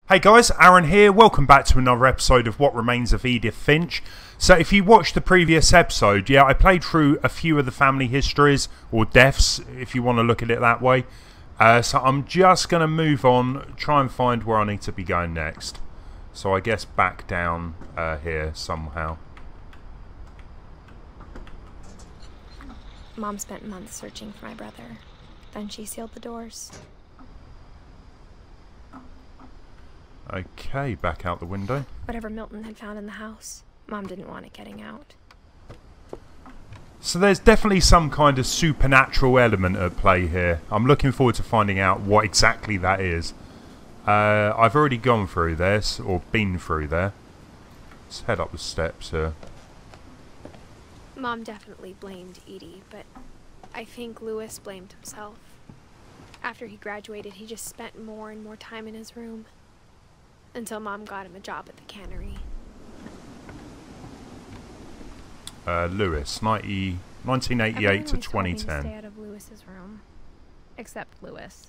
Hey guys, Aaron here. Welcome back to another episode of What Remains of Edith Finch. So if you watched the previous episode, I played through a few of the family histories, or deaths, if you want to look at it that way. So I'm just going to move on, try and find where I need to be going next. So I guess back down here somehow. Mom spent months searching for my brother. Then she sealed the doors. Okay, back out the window. Whatever Milton had found in the house, Mom didn't want it getting out. So there's definitely some kind of supernatural element at play here. I'm looking forward to finding out what exactly that is. I've already gone through this, or been through there. Let's head up the steps here. Mom definitely blamed Edie, but I think Lewis blamed himself. After he graduated, he just spent more and more time in his room. Until Mom got him a job at the cannery. Lewis, 1988 to 2010. Everyone always told me to stay out of Lewis's room. Except Lewis.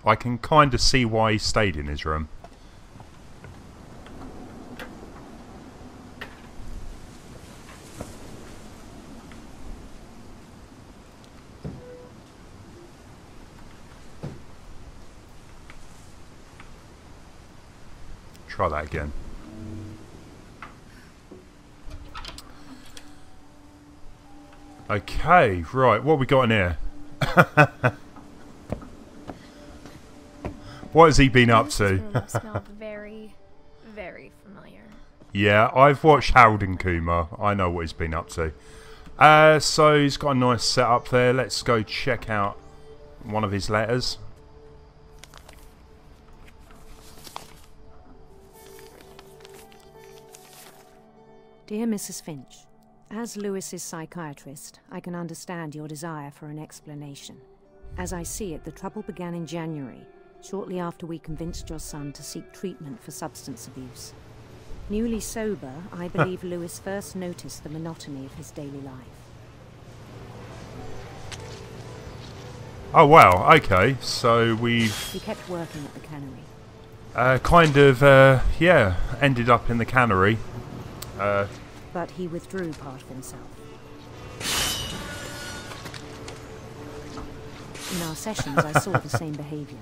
I can kind of see why he stayed in his room. Try that again. Okay, right, what have we got in here? What has he been up to? Smelled very, very familiar. Yeah, I've watched Harold and Kumar. I know what he's been up to. So he's got a nice setup there. Let's go check out one of his letters. Dear Mrs. Finch, as Lewis's psychiatrist, I can understand your desire for an explanation. As I see it, the trouble began in January, shortly after we convinced your son to seek treatment for substance abuse. Newly sober, I believe Lewis first noticed the monotony of his daily life. Oh wow, okay, so He kept working at the cannery. ended up in the cannery. But he withdrew part of himself. In our sessions, I saw the same behaviour.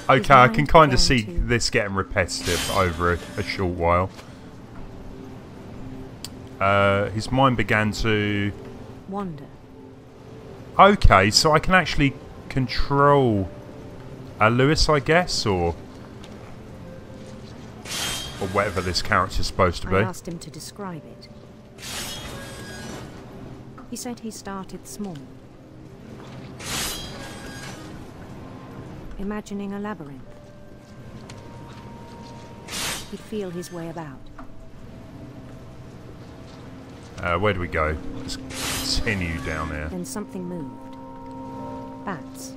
Okay, I can kind of see this getting repetitive over a short while. His mind began to wander. Okay, so I can actually control Lewis, I guess, or whatever this character's supposed to be. I asked him to describe it. He said he started small. Imagining a labyrinth. He'd feel his way about. Where do we go? Let's continue down there. Then something moved. Bats.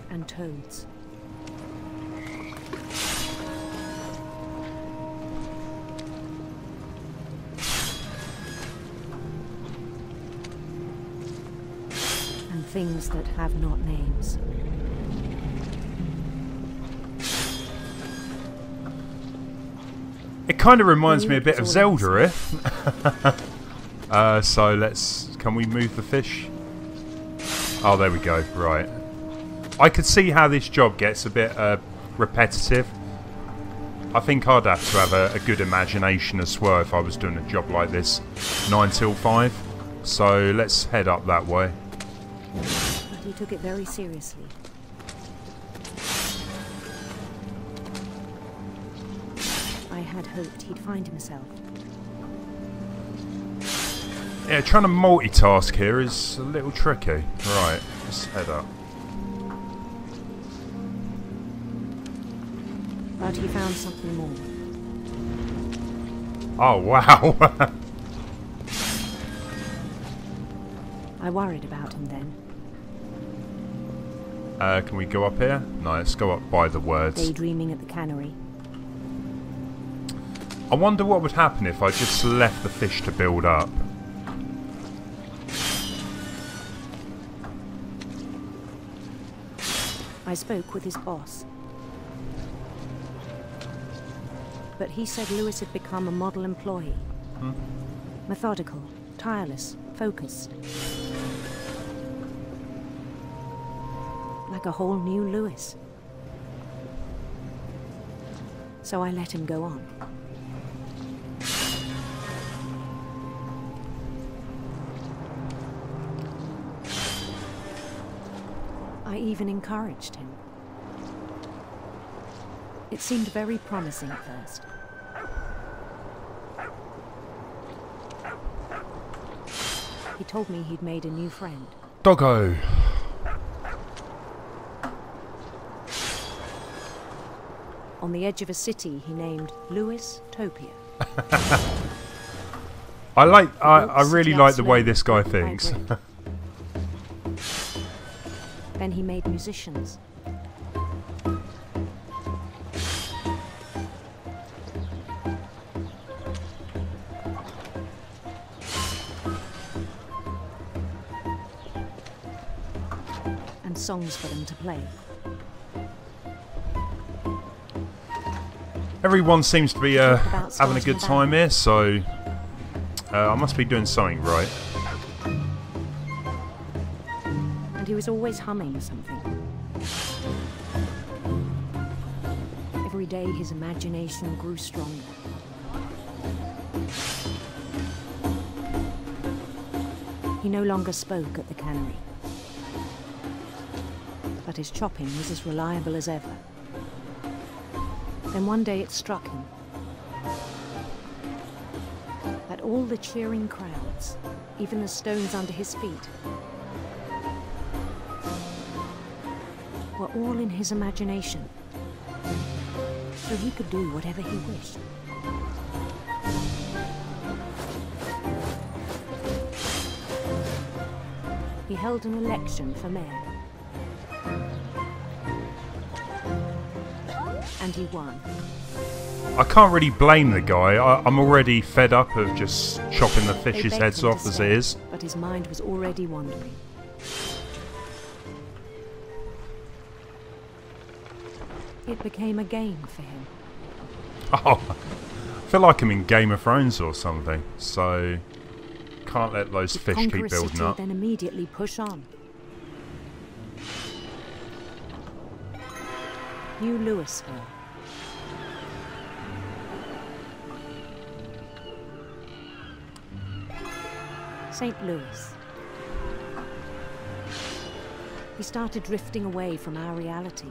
And toads. Things that have not names. It kind of reminds me a bit of Zelda, so can we move the fish? Oh, there we go, right. I could see how this job gets a bit repetitive. I think I'd have to have a good imagination as well if I was doing a job like this 9 till 5. So let's head up that way. But he took it very seriously. I had hoped he'd find himself. Yeah, trying to multitask here is a little tricky. Right, let's head up. But he found something more. Oh, wow. I worried about him then. Can we go up here? No, let's go up by the words. Daydreaming at the cannery. I wonder what would happen if I just left the fish to build up. I spoke with his boss. But he said Lewis had become a model employee. Methodical, tireless, focused. Like a whole new Lewis. So I let him go on. I even encouraged him. It seemed very promising at first. He told me he'd made a new friend. Doggo. On the edge of a city he named Lewis Topia. I really like the way this guy thinks. Then he made musicians. And songs for them to play. Everyone seems to be having a good time here, so I must be doing something right. And he was always humming something. Every day his imagination grew stronger. He no longer spoke at the cannery. But his chopping was as reliable as ever. Then one day it struck him that all the cheering crowds, even the stones under his feet, were all in his imagination, so he could do whatever he wished. He held an election for mayor. And he won. I can't really blame the guy. I'm already fed up of just chopping the fish's heads off as it is. But his mind was already wandering. It became a game for him. Oh, I feel like I'm in Game of Thrones or something. So can't let those fish keep building up. Then immediately push on. New Louisville. St. Louis. He started drifting away from our reality.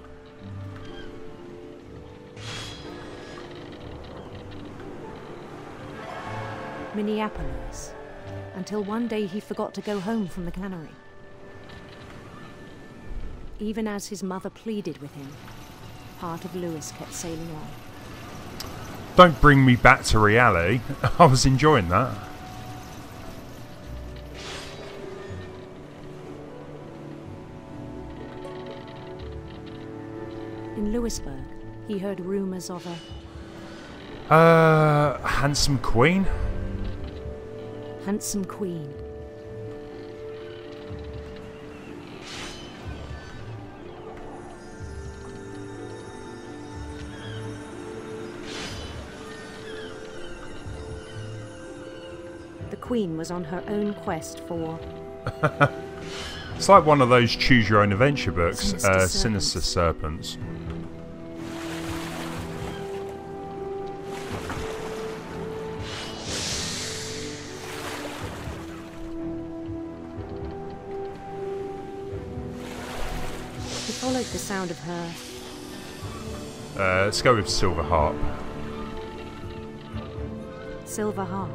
Minneapolis, until one day he forgot to go home from the cannery. Even as his mother pleaded with him, part of Lewis kept sailing on. Don't bring me back to reality. I was enjoying that. In Louisburg, he heard rumors of a handsome queen? Handsome queen. The queen was on her own quest for... It's like one of those choose your own adventure books, Sinister Serpents. He followed the sound of her... Let's go with Silver Harp. Silver Harp.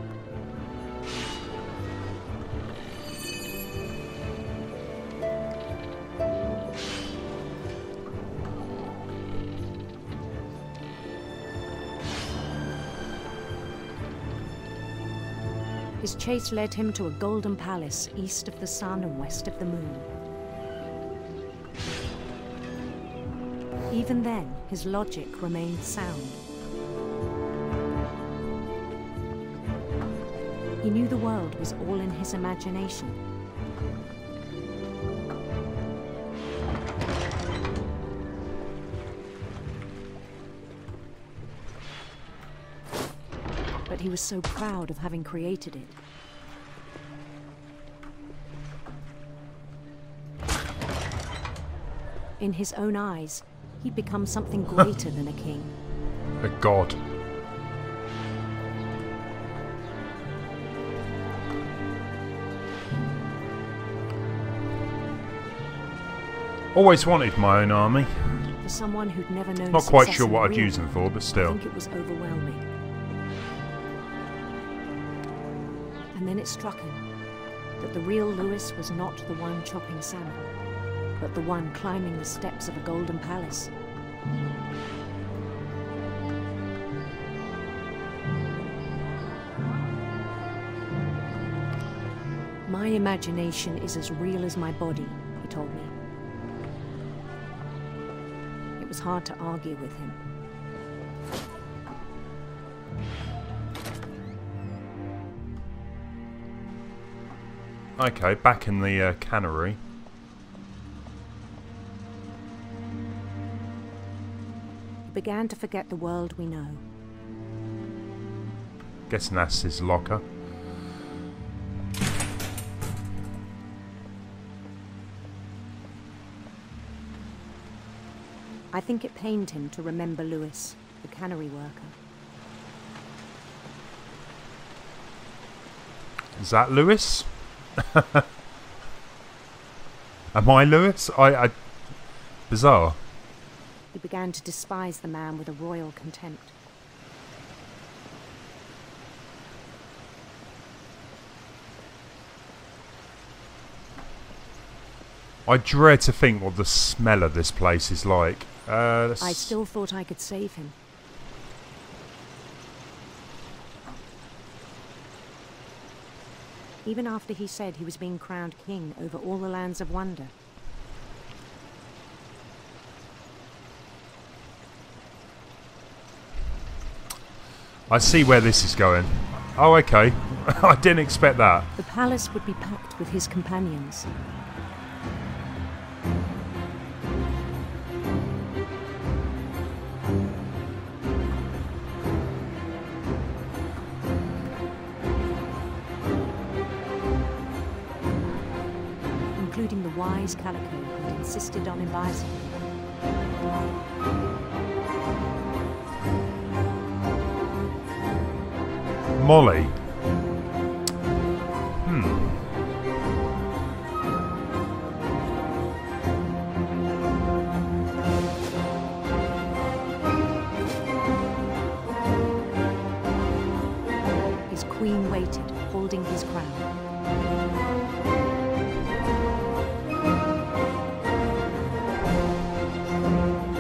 His chase led him to a golden palace east of the sun and west of the moon. Even then, his logic remained sound. He knew the world was all in his imagination. he was so proud of having created it. In his own eyes, he'd become something greater than a king. A god. Always wanted my own army. For someone who'd never known Not quite success sure in what the I'd real use them for, but I still. think it was overwhelming. And then it struck him that the real Lewis was not the one chopping salmon, but the one climbing the steps of a golden palace. My imagination is as real as my body, he told me. It was hard to argue with him. Okay, back in the cannery. He began to forget the world we know. Guessing that's his locker. I think it pained him to remember Lewis, the cannery worker. Is that Lewis? Am I Lewis? I bizarre. He began to despise the man with a royal contempt. I dread to think what the smell of this place is like. I still thought I could save him. Even after he said he was being crowned king over all the lands of wonder. I see where this is going. Oh, okay. I didn't expect that. The palace would be packed with his companions. Including the wise Calico who had insisted on advising him. Molly. His queen waited, holding his crown.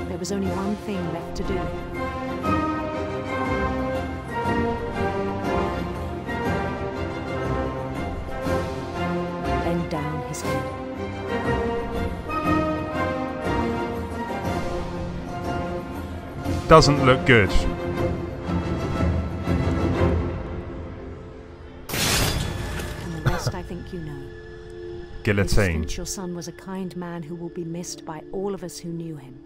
There was only one thing left to do. Bend down his head. Doesn't look good. And the rest I think you know. Mrs. Guillotine. Finch, your son was a kind man who will be missed by all of us who knew him.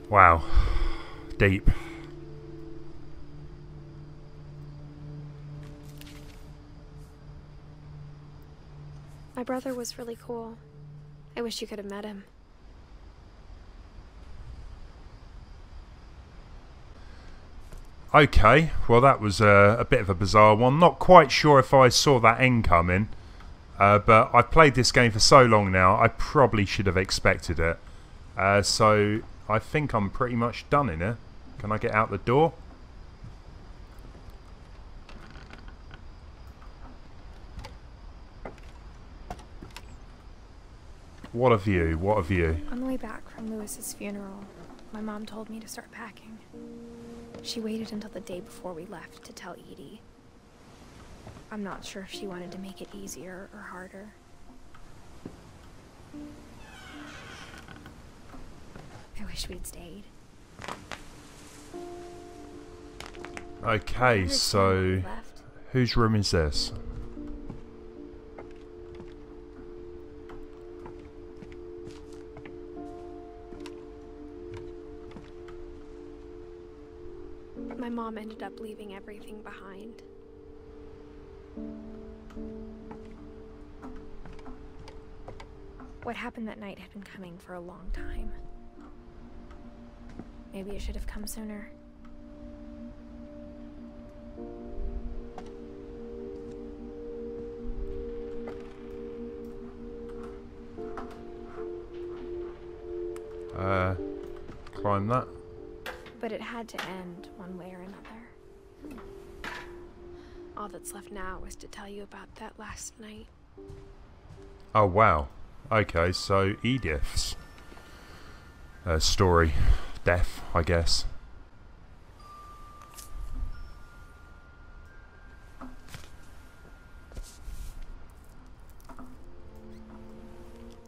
Wow. Deep. My brother was really cool. I wish you could have met him. Okay, well that was a bit of a bizarre one. Not quite sure if I saw that end coming. But I've played this game for so long now, I probably should have expected it. So I think I'm pretty much done in here. Can I get out the door? What a view, what a view. On the way back from Lewis's funeral, my mom told me to start packing. She waited until the day before we left to tell Edie. I'm not sure if she wanted to make it easier or harder. I wish we'd stayed. Okay, so whose room is this? My mom ended up leaving everything behind. What happened that night had been coming for a long time. Maybe it should have come sooner. Climb that. But it had to end one way or another. All that's left now is to tell you about that last night. Oh wow. Okay, so Edith's story, death, I guess.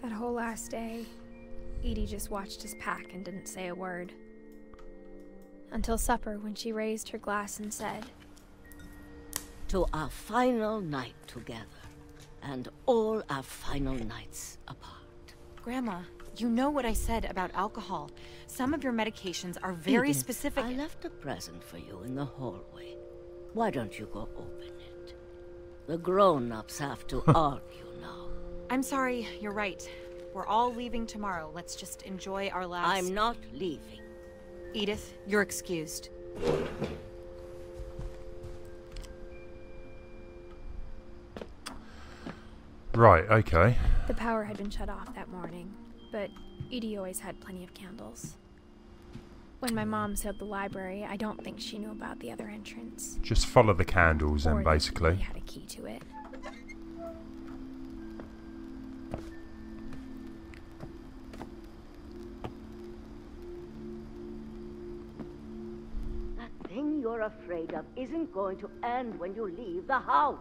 That whole last day, Edie just watched us pack and didn't say a word. Until supper, when she raised her glass and said, "To our final night together, and all our final nights apart." Grandma, you know what I said about alcohol. Some of your medications are very Edith, specific. I left a present for you in the hallway. Why don't you go open it? The grown-ups have to argue now. I'm sorry, you're right. We're all leaving tomorrow. Let's just enjoy our last... I'm not leaving. Edith, you're excused. Right, okay. the power had been shut off that morning, but Edie always had plenty of candles. When my mom sealed the library, I don't think she knew about the other entrance. Just follow the candles then, Or basically. that he had a key to it. That thing you're afraid of isn't going to end when you leave the house.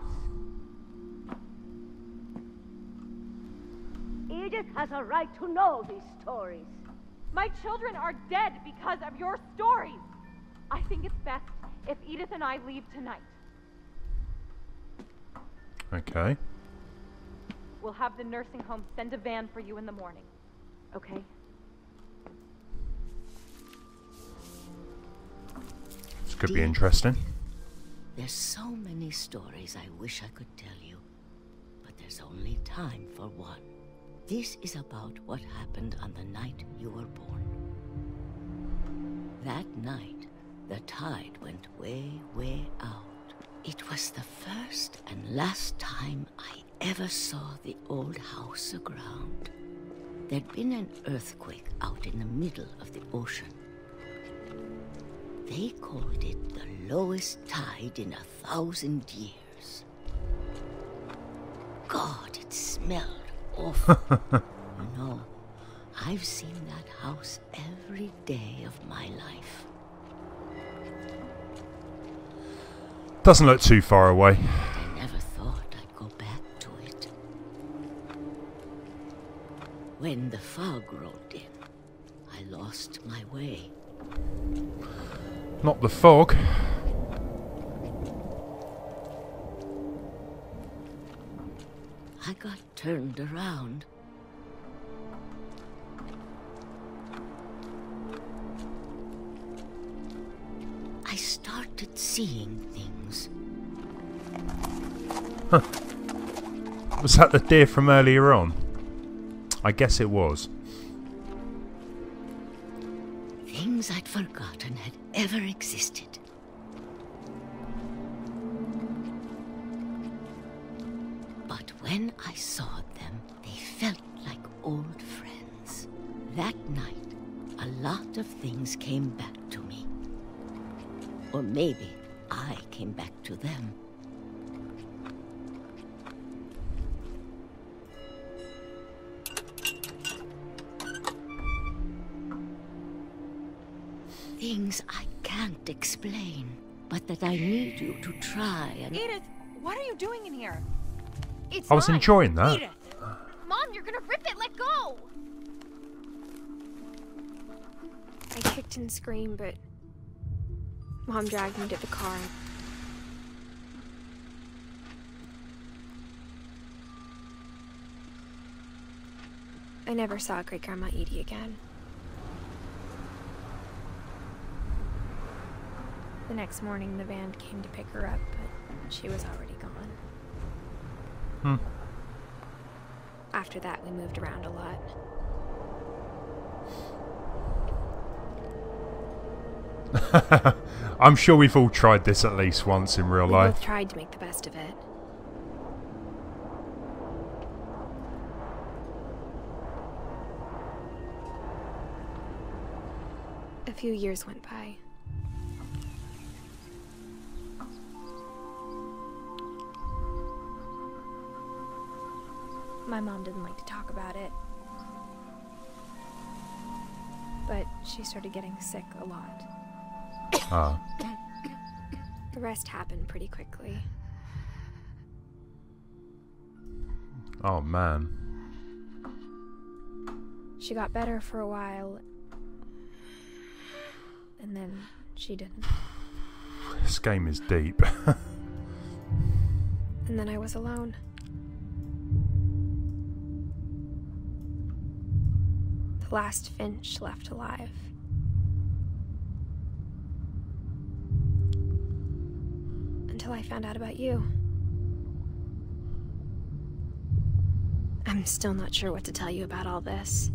Edith has a right to know these stories. My children are dead because of your stories. I think it's best if Edith and I leave tonight. Okay. We'll have the nursing home send a van for you in the morning. Okay? This could be interesting. There's so many stories I wish I could tell you, but there's only time for one. This is about what happened on the night you were born. That night, the tide went way, way out. It was the first and last time I ever saw the old house aground. There'd been an earthquake out in the middle of the ocean. They called it the lowest tide in 1,000 years. God, it smelled awful. You know, I've seen that house every day of my life. Doesn't look too far away. I never thought I'd go back to it. When the fog rolled in, I lost my way. Not the fog. I got turned around. I started seeing things. Was that the deer from earlier on? I guess it was. Things I'd forgotten had ever existed. But when I saw them, they felt like old friends. That night, a lot of things came back to me. Or maybe I came back to them. Things I can't explain, but that I need you to try and... Edith, what are you doing in here? It's I was mine. enjoying that. Edith! Mom, you're gonna rip it! Let go! I kicked and screamed, but Mom dragged me to the car. I never saw Great-Grandma Edie again. The next morning, the van came to pick her up, but she was already gone. After that, we moved around a lot. I'm sure we've all tried this at least once in real life. We both tried to make the best of it. A few years went by. My mom didn't like to talk about it, but she started getting sick a lot. The rest happened pretty quickly. Oh man. She got better for a while, and then she didn't. This game is deep. And then I was alone. The last Finch left alive. Until I found out about you. I'm still not sure what to tell you about all this.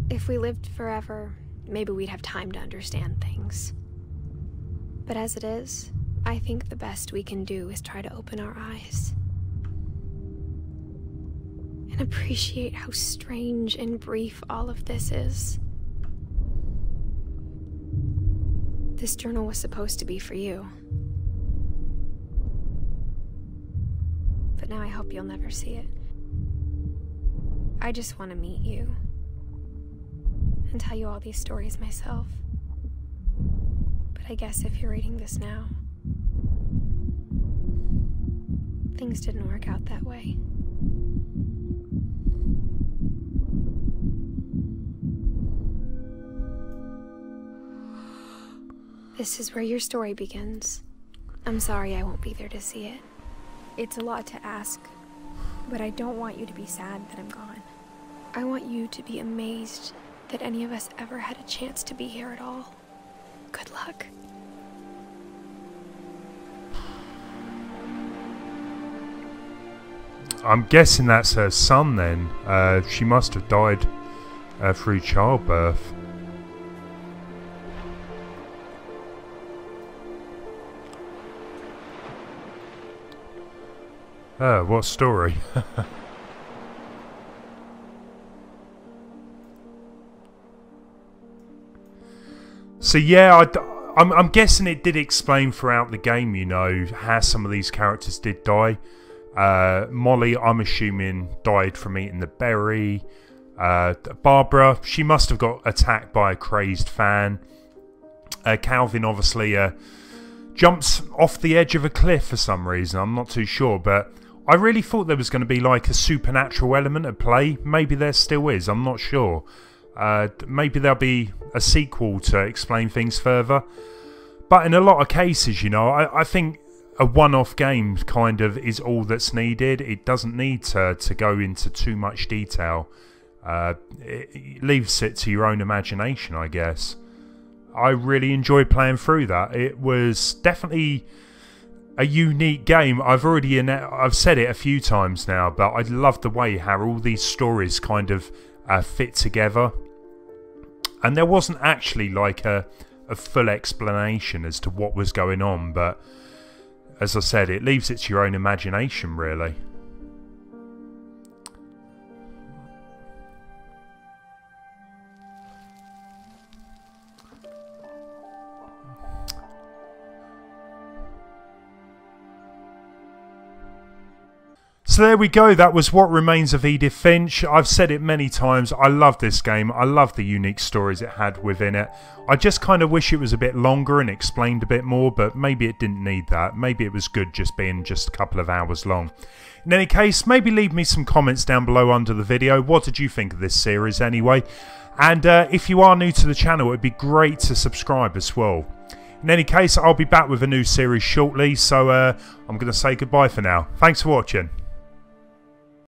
If we lived forever, maybe we'd have time to understand things. But as it is, I think the best we can do is try to open our eyes. And appreciate how strange and brief all of this is. This journal was supposed to be for you. But now I hope you'll never see it. I just want to meet you. And tell you all these stories myself. But I guess if you're reading this now, things didn't work out that way. This is where your story begins. I'm sorry I won't be there to see it. It's a lot to ask, but I don't want you to be sad that I'm gone. I want you to be amazed that any of us ever had a chance to be here at all. Good luck. I'm guessing that's her son then. She must have died through childbirth. What story? So yeah, I'm guessing it did explain throughout the game, you know, how some of these characters did die. Molly, I'm assuming, died from eating the berry. Barbara, she must have got attacked by a crazed fan. Calvin, obviously, jumps off the edge of a cliff for some reason. I'm not too sure, but I really thought there was going to be like a supernatural element at play. Maybe there still is, I'm not sure. Maybe there'll be a sequel to explain things further. But in a lot of cases, you know, I think a one-off game kind of is all that's needed. It doesn't need to go into too much detail. It leaves it to your own imagination, I guess. I really enjoyed playing through that. It was definitely a unique game. I've said it a few times now, but I love the way how all these stories kind of fit together. And there wasn't actually like a full explanation as to what was going on, but as I said, it leaves it to your own imagination, really. So there we go, that was What Remains of Edith Finch. I've said it many times, I love this game, I love the unique stories it had within it. I just kind of wish it was a bit longer and explained a bit more, but maybe it didn't need that. Maybe it was good just being just a couple of hours long. In any case, maybe leave me some comments down below under the video. What did you think of this series anyway? And if you are new to the channel, it'd be great to subscribe as well. In any case, I'll be back with a new series shortly, so I'm going to say goodbye for now. Thanks for watching.